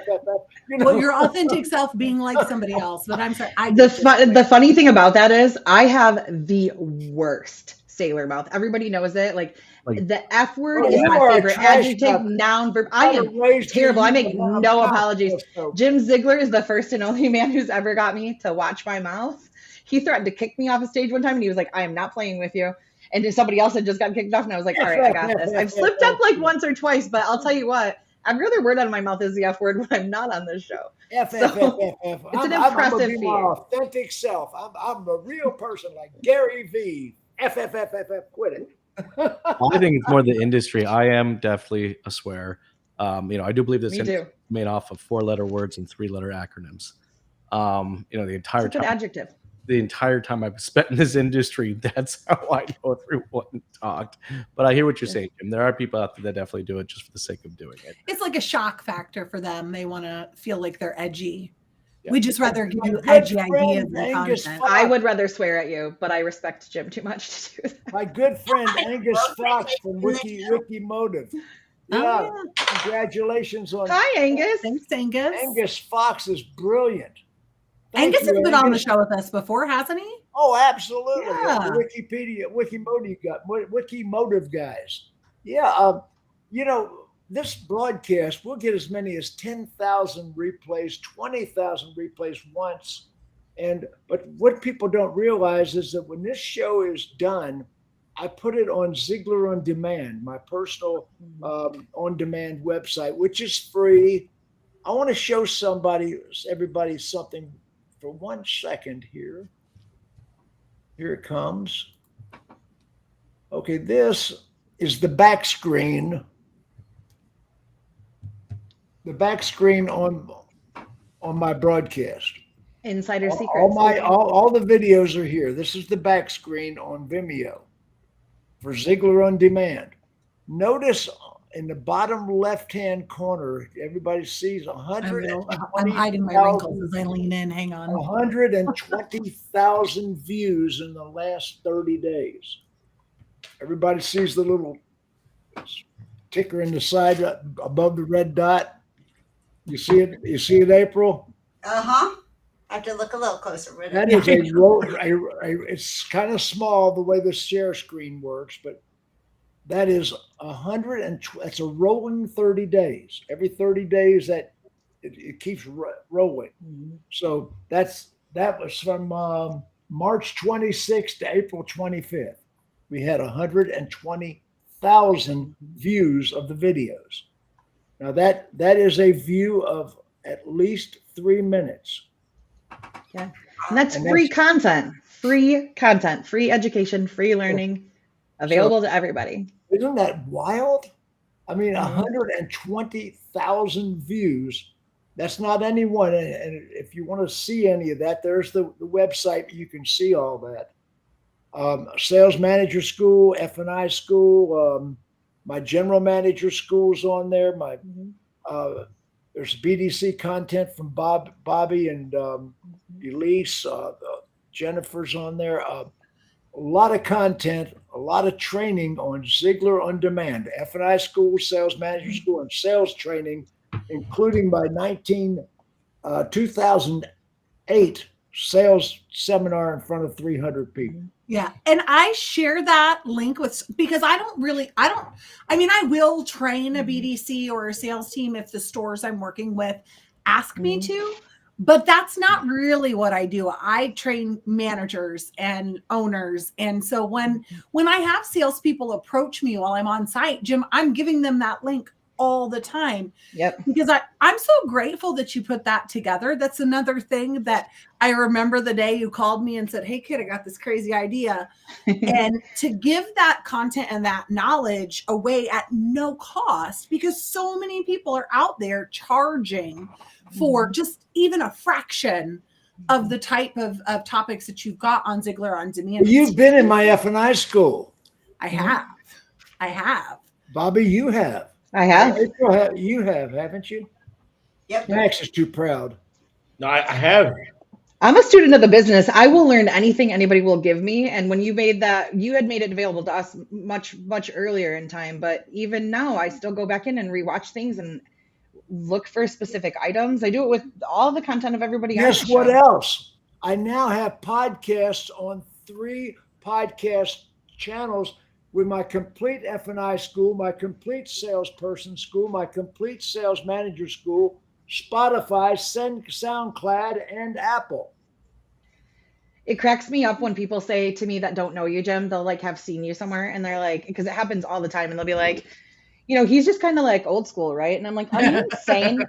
Well, your authentic self being like somebody else. But I'm sorry. The funny thing about that is I have the worst sailor mouth. Everybody knows it. Like the F word is my favorite adjective, noun, verb. I am terrible. I make no apologies. Jim Ziegler is the first and only man who's ever got me to watch my mouth. He threatened to kick me off a stage one time, and he was like, I am not playing with you. And then somebody else had just gotten kicked off, and I was like, all right, I got this. I've slipped up like once or twice, but I'll tell you what, every other word out of my mouth is the F word when I'm not on this show. F. It's an impressive feat. My authentic self. I'm a real person like Gary V. F. Quit it. I think it's more the industry. I am definitely a swear. I do believe this is made off of 4-letter words and 3-letter acronyms. The entire It's an adjective. the entire time I've spent in this industry, that's how I know everyone talked. But I hear what you're saying, Jim. There are people out there that definitely do it just for the sake of doing it. It's like a shock factor for them. They want to feel like they're edgy. Yeah. We just rather give you good edgy friend, ideas and Angus content. Fox. I would rather swear at you, but I respect Jim too much to do that. My good friend Angus Fox from Wiki Motive. Yeah, congratulations on. Hi, Angus. Thanks, Angus. Angus Fox is brilliant. Thank Angus you, has been on the Angus. show with us before, hasn't he? Oh, absolutely. Yeah. The Wiki Motive guys. Yeah. This broadcast, we'll get as many as 10,000 replays, 20,000 replays once. But what people don't realize is that when this show is done, I put it on Ziegler On Demand, my personal on-demand website, which is free. I want to show everybody something for 1 second here. Here it comes. Okay, this is the back screen. The back screen on my broadcast. Insider secrets. All the videos are here. This is the back screen on Vimeo for Ziegler On Demand. Notice in the bottom left-hand corner, everybody sees I'm hiding my wrinkles as I lean in. Hang on. 120,000 views in the last 30 days. Everybody sees the little ticker in the side above the red dot. You see it? You see it, April? I have to look a little closer. That is it's kind of small the way the share screen works, but that is 120. It's a rolling 30 days. Every 30 days that it keeps rolling. Mm-hmm. So that was from March 26th to April 25th. We had 120,000 views of the videos. Now that is a view of at least 3 minutes. Yeah. And that's free content, free education, free learning, available to everybody. Isn't that wild? I mean, 120,000 views. That's not anyone. And if you want to see any of that, there's the website. You can see all that. Sales Manager School, F&I School, my General Manager School's on there. There's BDC content from Bobbie and Elise. Jennifer's on there. A lot of content, a lot of training on Ziegler On Demand, F&I School, Sales Manager School, and sales training, including my 2008 sales seminar in front of 300 people. Yeah. And I share that link because I will train a BDC or a sales team if the stores I'm working with ask me to, but that's not really what I do. I train managers and owners. And so when I have salespeople approach me while I'm on site, Jim, I'm giving them that link all the time. Yep. Because I'm so grateful that you put that together. That's another thing that I remember the day you called me and said, "Hey kid, I got this crazy idea." And to give that content and that knowledge away at no cost, because so many people are out there charging for just even a fraction of the type of topics that you've got on Ziegler On Demand. You've been in my F&I school. I have. Bobbie, you have. I have. April, you have, haven't you? Yep. Max is too proud. No, I have. I'm a student of the business. I will learn anything anybody will give me. And when you made that, you had made it available to us much, much earlier in time. But even now, I still go back in and rewatch things and look for specific items. I do it with all the content of everybody else. Guess what else? I now have podcasts on 3 podcast channels with my complete F&I school, my complete salesperson school, my complete sales manager school, Spotify, SoundCloud, and Apple. It cracks me up when people say to me that don't know you, Jim, they'll like have seen you somewhere and they're like, because it happens all the time, and they'll be like, he's just kind of like old school, right? And I'm like, are you insane?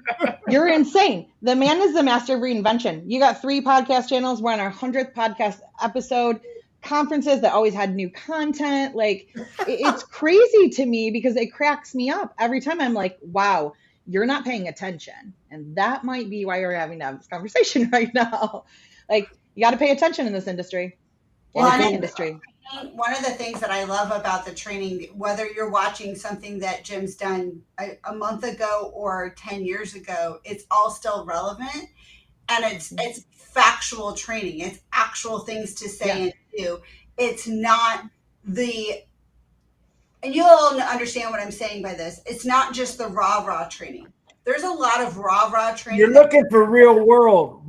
You're insane. The man is the master of reinvention. You got 3 podcast channels. We're on our 100th podcast episode. Conferences that always had new content. Like, it's crazy to me because it cracks me up every time. I'm like, wow, you're not paying attention. And that might be why you're having to have this conversation right now. Like, You got to pay attention in this industry. In Well, any and industry. one of the things that I love about the training, whether you're watching something that Jim's done a month ago or 10 years ago, it's all still relevant. And it's factual training. It's actual things to say and do. It's not and you all understand what I'm saying by this. It's not just the rah training. There's a lot of rah training. You're looking for real world.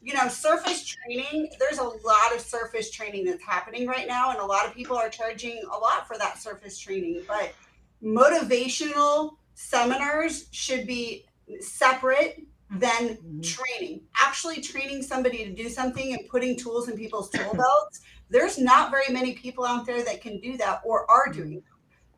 You know, surface training, there's a lot of surface training that's happening right now, and a lot of people are charging a lot for that surface training. But motivational seminars should be separate than training. Actually training somebody to do something and putting tools in people's tool belts. There's not very many people out there that can do that or are doing it.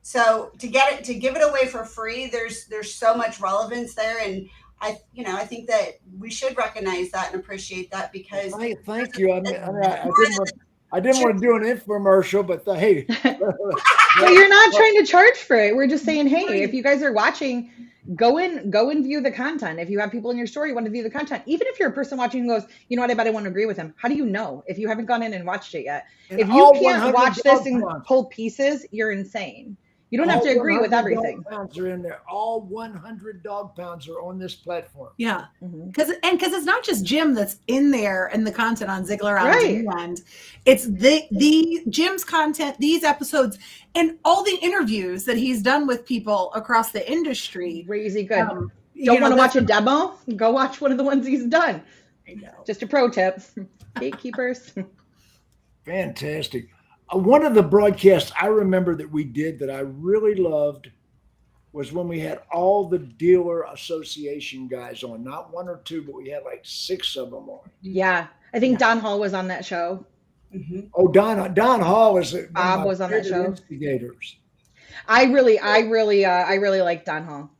So to give it away for free, there's so much relevance there, and I think that we should recognize that and appreciate that because. Thank you. I didn't want to do an infomercial, but hey. Well, you're not trying to charge for it. We're just saying, hey, if you guys are watching, go and view the content. If you have people in your store, you want to view the content. Even if you're a person watching who goes, you know what, I bet I want to agree with him. How do you know if you haven't gone in and watched it yet? And if you can't 100 watch this in Dawg Pounds. whole pieces, you're insane. You don't have to agree with everything. Dawg Pounds are in there. All 100 Dawg Pounds are on this platform. Yeah, because it's not just Jim that's in there and the content on Ziegler on Demand. It's the Jim's content, these episodes, and all the interviews that he's done with people across the industry. Crazy good. Don't want to watch a demo? Go watch one of the ones he's done. I know. Just a pro tip, gatekeepers. Fantastic. One of the broadcasts I remember that we did that I really loved was when we had all the dealer association guys on, not one or two, but we had like 6 of them on. Yeah. I think Don Hall was on that show. Oh, Don Hall was Bob was on that show. Instigators. I really like Don Hall.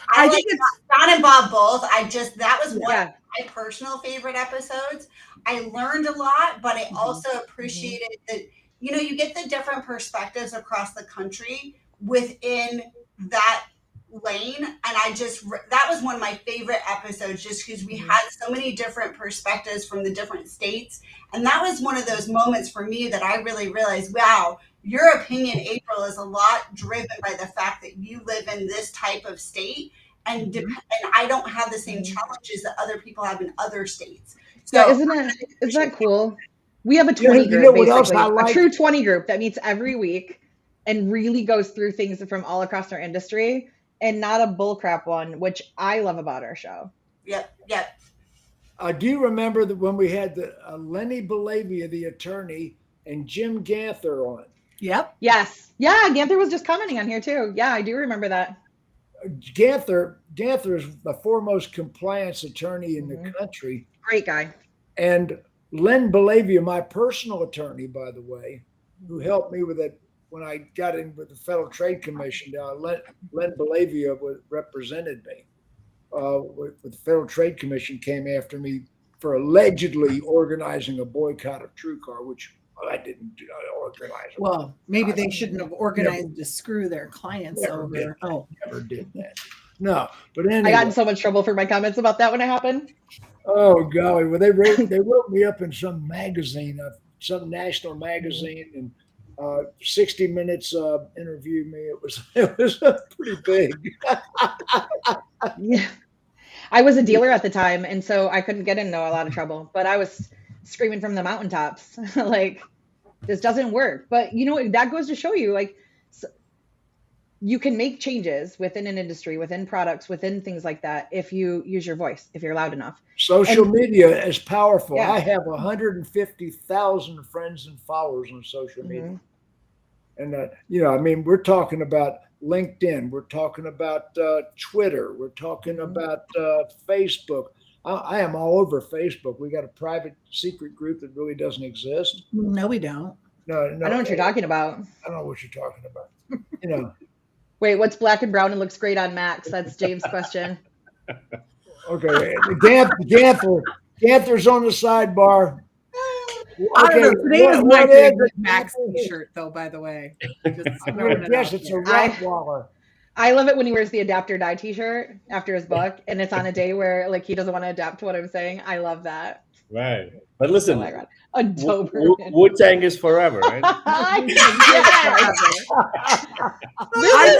I think it's Don and Bob both. That was one of my personal favorite episodes. I learned a lot, but I also appreciated that, you get the different perspectives across the country within that lane. And that was one of my favorite episodes just because we had so many different perspectives from the different states. And that was one of those moments for me that I really realized, wow, your opinion, April, is a lot driven by the fact that you live in this type of state. And I don't have the same challenges that other people have in other states. So isn't that cool? We have a 20 group, basically, a true 20 group that meets every week and really goes through things from all across our industry and not a bullcrap one, which I love about our show. Yep. Do you remember that when we had the Lenny Belavia, the attorney, and Jim Ganther on? Yep. Yes. Yeah, Ganther was just commenting on here too. Yeah, I do remember that. Ganther is the foremost compliance attorney in the country. Great guy. And Len Belavia, my personal attorney, by the way, who helped me with it when I got in with the Federal Trade Commission. Len Belavia represented me. With the Federal Trade Commission came after me for allegedly organizing a boycott of TrueCar, which I didn't organize. Well, maybe they shouldn't have organized to screw their clients over. Never did that. No, but anyway. I got in so much trouble for my comments about that when it happened. Oh golly! Well, they wrote me up in some magazine, some national magazine, and 60 Minutes interviewed me. It was pretty big. Yeah, I was a dealer at the time, and so I couldn't get into a lot of trouble. But I was screaming from the mountaintops, like, this doesn't work. But that goes to show you, like, you can make changes within an industry, within products, within things like that if you use your voice, if you're loud enough. Social media is powerful. Yeah. I have 150,000 friends and followers on social media. And, we're talking about LinkedIn. We're talking about Twitter. We're talking about Facebook. I am all over Facebook. We got a private secret group that really doesn't exist. No, we don't. No. I don't know what you're talking about. I don't know what you're talking about. Wait, what's black and brown and looks great on Max? That's James' question. Okay. Ganther's on the sidebar. Okay. I don't know. Today is my favorite Max t-shirt, though, by the way. Yes, it's a Rottweiler. I love it when he wears the Adapt or Die t-shirt after his book, and it's on a day where, like, he doesn't want to adapt to what I'm saying. I love that. Right. But listen, a Doberman. Wu-Tang is forever, right? This is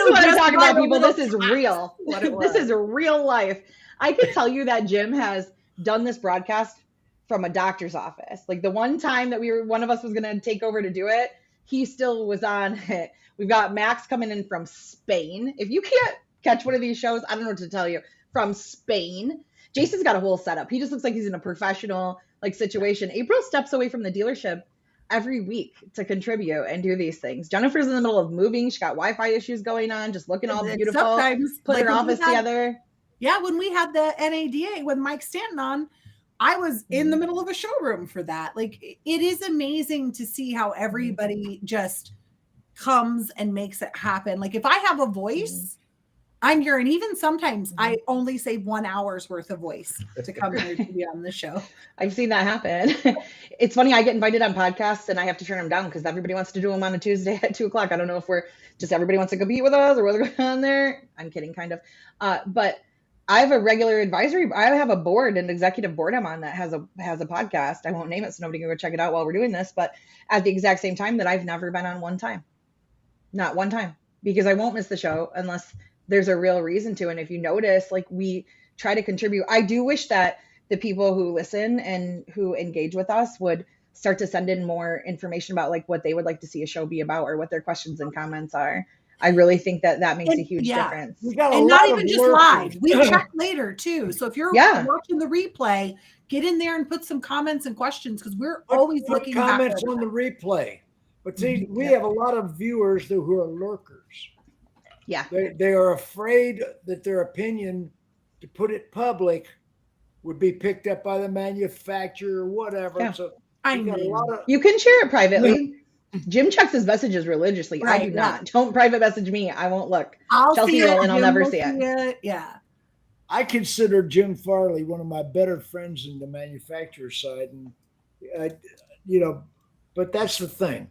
what I'm talking about, people. This is real. This is real life. I can tell you that Jim has done this broadcast from a doctor's office. Like the one time that one of us was going to take over to do it, he still was on it. We've got Max coming in from Spain. If you can't catch one of these shows, I don't know what to tell you. From Spain. Jason's got a whole setup. He just looks like he's in a professional situation. April steps away from the dealership every week to contribute and do these things. Jennifer's in the middle of moving. She got Wi-Fi issues going on, just looking all beautiful. Sometimes, put her office together. Yeah, when we had the NADA with Mike Stanton on, I was in the middle of a showroom for that. Like, it is amazing to see how everybody just comes and makes it happen. Like, if I have a voice, I'm here, and even sometimes I only save 1 hour's worth of voice to come here to be on the show. I've seen that happen. It's funny, I get invited on podcasts and I have to turn them down because everybody wants to do them on a Tuesday at 2:00. I don't know if everybody wants to compete with us or what's going on there. I'm kidding, kind of. But I have a regular advisory. I have a board, an executive board I'm on that has a podcast. I won't name it so nobody can go check it out while we're doing this. But at the exact same time that I've never been on one time, not one time, because I won't miss the show unless there's a real reason to. And if you notice, like, we try to contribute. I do wish that the people who listen and who engage with us would start to send in more information about like what they would like to see a show be about or what their questions and comments are. I really think that makes a huge difference. And not even just live. We check later too. So if you're watching the replay, get in there and put some comments and questions because we're always looking at comments on the replay. But see, we have a lot of viewers who are lurkers. Yeah. They are afraid that their opinion, to put it public, would be picked up by the manufacturer or whatever. Yeah. So you can share it privately. Jim checks his messages religiously. Right, I do not. Don't private message me. I won't look. Chelsea will, and I'll never see it. Yeah. I consider Jim Farley one of my better friends in the manufacturer side. And, but that's the thing.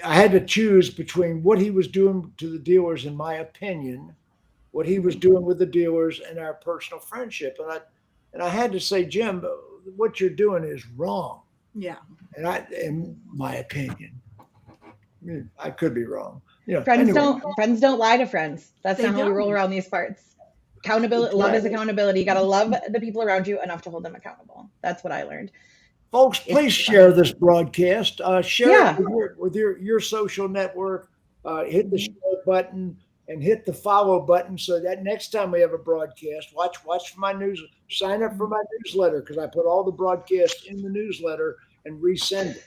I had to choose between what he was doing to the dealers, in my opinion, what he was doing with the dealers, and our personal friendship. And I had to say, Jim, what you're doing is wrong. Yeah. And in my opinion, I could be wrong. Friends don't lie to friends. That's not how we roll around these parts. Accountability, love is accountability. You got to love the people around you enough to hold them accountable. That's what I learned. Folks, please share this broadcast. Share it with your social network. Hit the share button and hit the follow button so that next time we have a broadcast, watch for my news. Sign up for my newsletter because I put all the broadcasts in the newsletter and resend it.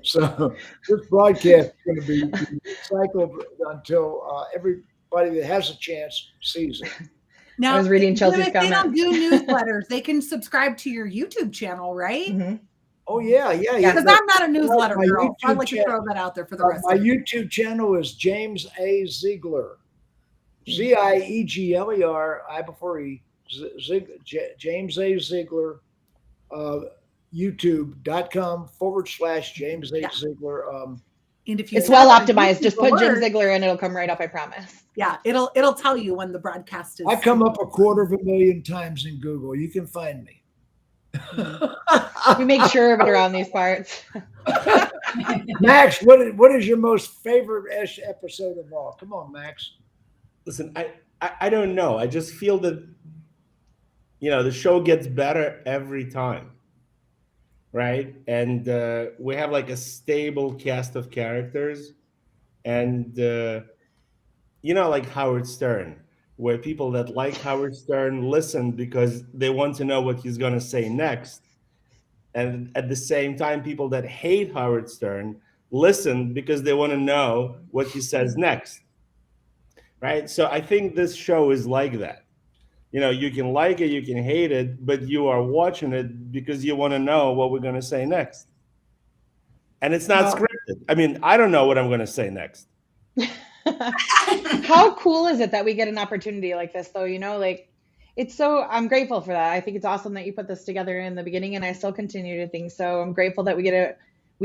So this broadcast is going to be cycled until everybody that has a chance sees it. Now, I was reading Chelsea's if comment. They don't do newsletters. They can subscribe to your YouTube channel, right? Mm-hmm. Oh, yeah. Because I'm not a newsletter girl. I'd like to throw that out there for the rest of my YouTube channel is James A. Ziegler. Ziegler, I before E. James A. Ziegler. YouTube.com/James A. Ziegler. And if you it's well optimized, just put Jim Ziegler and it'll come right up, I promise. Yeah, it'll tell you when the broadcast is. I come up 250,000 times in Google. You can find me. We make sure of it around these parts. Max, what is your most favorite episode of all? Come on, Max. Listen, I don't know. I just feel that the show gets better every time. Right. And we have like a stable cast of characters and, like Howard Stern, where people that like Howard Stern listen because they want to know what he's going to say next. And at the same time, people that hate Howard Stern listen because they want to know what he says next. Right. So I think this show is like that. You can like it, you can hate it, but you are watching it because you want to know what we're going to say next. And it's not scripted. I mean, I don't know what I'm going to say next. How cool is it that we get an opportunity like this, though? I'm grateful for that. I think it's awesome that you put this together in the beginning, and I still continue to think so. I'm grateful that we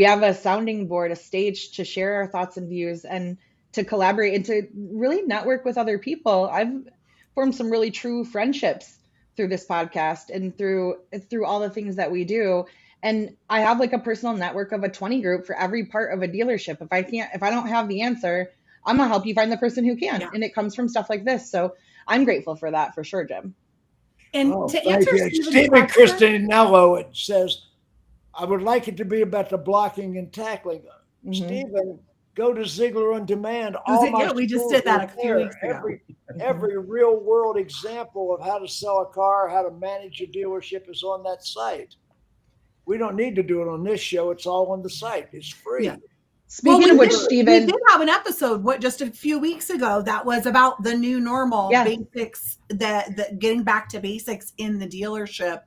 have a sounding board, a stage to share our thoughts and views and to collaborate and to really network with other people. I've formed some really true friendships through this podcast and through all the things that we do. And I have like a personal network of a 20 group for every part of a dealership. If I don't have the answer, I'm gonna help you find the person who can. Yeah. And it comes from stuff like this. So I'm grateful for that, for sure, Jim. And to answer Stephen Christinello, it says, I would like it to be about the blocking and tackling. Stephen, go to Ziegler on Demand. We just did that a few weeks ago. Every real world example of how to sell a car, how to manage a dealership is on that site. We don't need to do it on this show. It's all on the site. It's free. Yeah. Speaking of which, Stephen, we did have an episode just a few weeks ago that was about the new normal, basics, that getting back to basics in the dealership.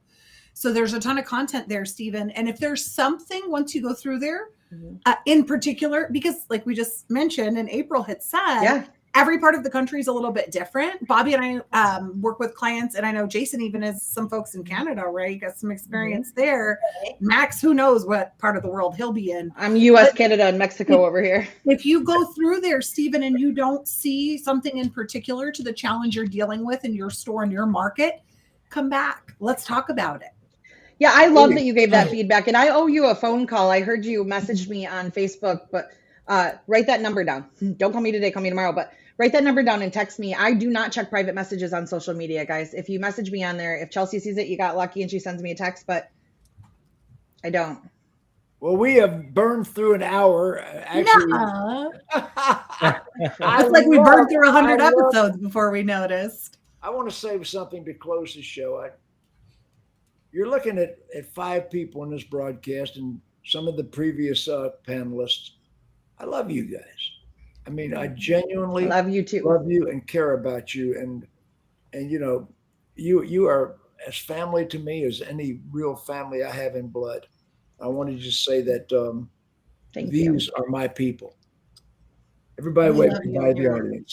So there's a ton of content there, Stephen. And if there's something once you go through there, in particular, because like we just mentioned and April had said, every part of the country is a little bit different. Bobbie and I work with clients, and I know Jason even has some folks in Canada, right? Got some experience there. Max, who knows what part of the world he'll be in. I'm US, Canada, and Mexico over here. If you go through there, Stephen, and you don't see something in particular to the challenge you're dealing with in your store and your market, come back. Let's talk about it. Yeah, I love that you gave that feedback. And I owe you a phone call. I heard you messaged me on Facebook, but write that number down. Don't call me today, call me tomorrow, but write that number down and text me. I do not check private messages on social media, guys. If you message me on there, if Chelsea sees it, you got lucky and she sends me a text, but I don't. Well, we have burned through an hour. Actually, it's like we burned through 100 episodes before we noticed. I want to say something to close the show. You're looking at 5 people in this broadcast and some of the previous panelists. I love you guys. I mean, I genuinely love you too. Love you and care about you. And you know, you are as family to me as any real family I have in blood. I want to just say that these are my people. Everybody wave goodbye to the audience.